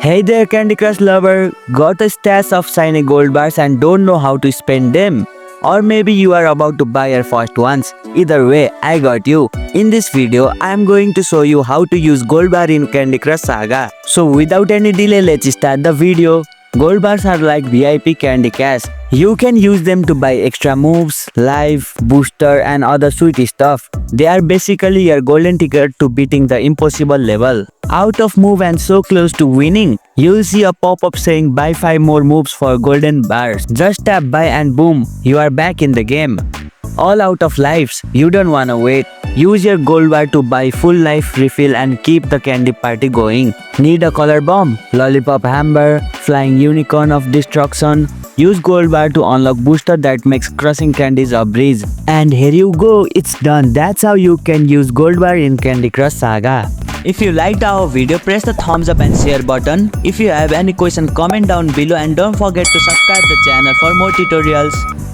Hey there Candy Crush lover, got a stash of shiny gold bars and don't know how to spend them? Or maybe you are about to buy your first ones. Either way, I got you. In this video, I am going to show you how to use gold bar in Candy Crush Saga. So without any delay, let's start the video. Gold bars are like VIP candy cash. You can use them to buy extra moves, life, booster and other sweet stuff. They are basically your golden ticket to beating the impossible level. Out of move and so close to winning, you'll see a pop-up saying buy 5 more moves for golden bars. Just tap buy and boom, you are back in the game. All out of lives, you don't wanna wait. Use your gold bar to buy full life refill and keep the candy party going. Need a color bomb, lollipop hammer, flying unicorn of destruction? Use gold bar to unlock booster that makes crushing candies a breeze. And here you go, it's done. That's how you can use gold bar in Candy Crush Saga. If you liked our video, press the thumbs up and share button. If you have any question, comment down below and don't forget to subscribe the channel for more tutorials.